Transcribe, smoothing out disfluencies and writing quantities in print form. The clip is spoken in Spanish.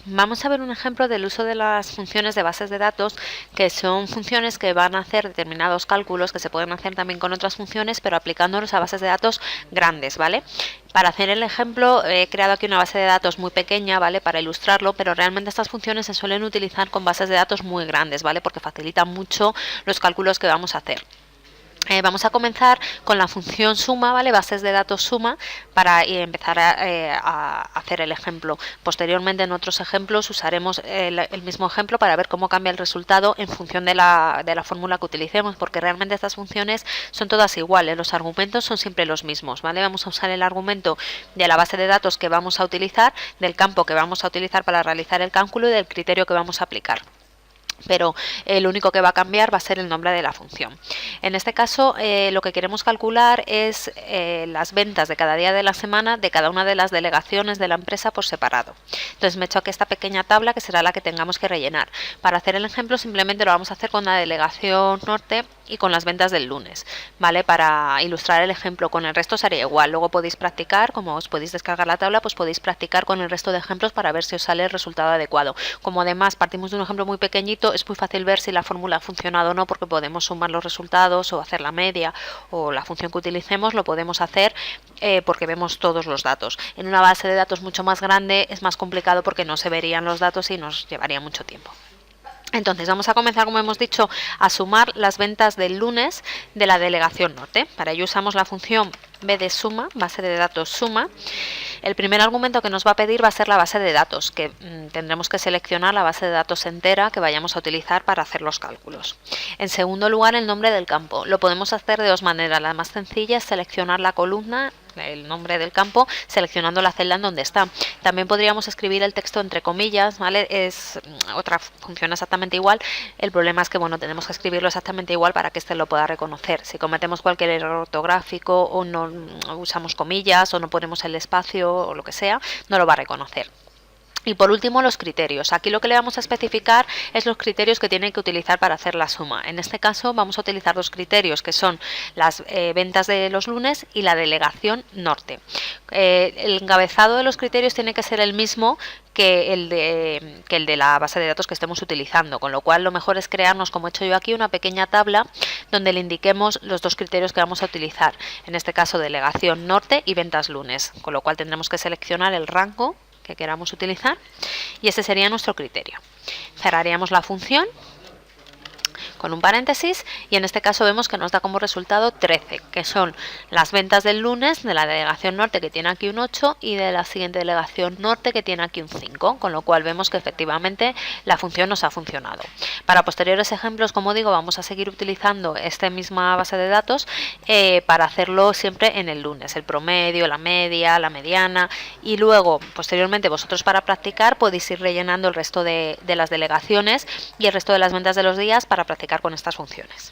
Vamos a ver un ejemplo del uso de las funciones de bases de datos, que son funciones que van a hacer determinados cálculos que se pueden hacer también con otras funciones, pero aplicándolos a bases de datos grandes, ¿vale? Para hacer el ejemplo he creado aquí una base de datos muy pequeña, ¿vale? Para ilustrarlo, pero realmente estas funciones se suelen utilizar con bases de datos muy grandes, ¿vale? Porque facilitan mucho los cálculos que vamos a hacer. Vamos a comenzar con la función suma, ¿vale? Bases de datos suma, para empezar a hacer el ejemplo. Posteriormente, en otros ejemplos, usaremos el mismo ejemplo para ver cómo cambia el resultado en función de la fórmula que utilicemos, porque realmente estas funciones son todas iguales, los argumentos son siempre los mismos, ¿vale? Vamos a usar el argumento de la base de datos que vamos a utilizar, del campo que vamos a utilizar para realizar el cálculo y del criterio que vamos a aplicar. Pero lo único que va a cambiar va a ser el nombre de la función. En este caso lo que queremos calcular es las ventas de cada día de la semana de cada una de las delegaciones de la empresa por separado. Entonces me he hecho aquí esta pequeña tabla que será la que tengamos que rellenar. Para hacer el ejemplo simplemente lo vamos a hacer con la delegación norte y con las ventas del lunes, ¿vale? Para ilustrar el ejemplo. Con el resto sería igual. Luego podéis practicar, como os podéis descargar la tabla, pues podéis practicar con el resto de ejemplos para ver si os sale el resultado adecuado. Como además partimos de un ejemplo muy pequeñito, es muy fácil ver si la fórmula ha funcionado o no, porque podemos sumar los resultados o hacer la media, o la función que utilicemos lo podemos hacer porque vemos todos los datos. En una base de datos mucho más grande es más complicado porque no se verían los datos y nos llevaría mucho tiempo. Entonces vamos a comenzar, como hemos dicho, a sumar las ventas del lunes de la delegación norte. Para ello usamos la función bdsuma, base de datos suma. El primer argumento que nos va a pedir va a ser la base de datos, que tendremos que seleccionar la base de datos entera que vayamos a utilizar para hacer los cálculos. En segundo lugar, el nombre del campo. Lo podemos hacer de dos maneras. La más sencilla es seleccionar la columna, el nombre del campo, seleccionando la celda en donde está. También podríamos escribir el texto entre comillas, ¿vale? Es otra función exactamente igual. El problema es que, bueno, tenemos que escribirlo exactamente igual para que éste lo pueda reconocer. Si cometemos cualquier error ortográfico o no usamos comillas o no ponemos el espacio o lo que sea, no lo va a reconocer. Y por último, los criterios. Aquí lo que le vamos a especificar es los criterios que tiene que utilizar para hacer la suma. En este caso vamos a utilizar dos criterios, que son las ventas de los lunes y la delegación norte. El encabezado de los criterios tiene que ser el mismo que el de la base de datos que estemos utilizando, con lo cual lo mejor es crearnos, como he hecho yo aquí, una pequeña tabla donde le indiquemos los dos criterios que vamos a utilizar. En este caso, delegación norte y ventas lunes, con lo cual tendremos que seleccionar el rango que queramos utilizar y ese sería nuestro criterio. Cerraríamos la función con un paréntesis y en este caso vemos que nos da como resultado 13, que son las ventas del lunes de la delegación norte, que tiene aquí un 8, y de la siguiente delegación norte, que tiene aquí un 5, con lo cual vemos que efectivamente la función nos ha funcionado. Para posteriores ejemplos, como digo, vamos a seguir utilizando esta misma base de datos para hacerlo siempre en el lunes, el promedio, la media, la mediana, y luego posteriormente vosotros para practicar podéis ir rellenando el resto de las delegaciones y el resto de las ventas de los días para practicar con estas funciones.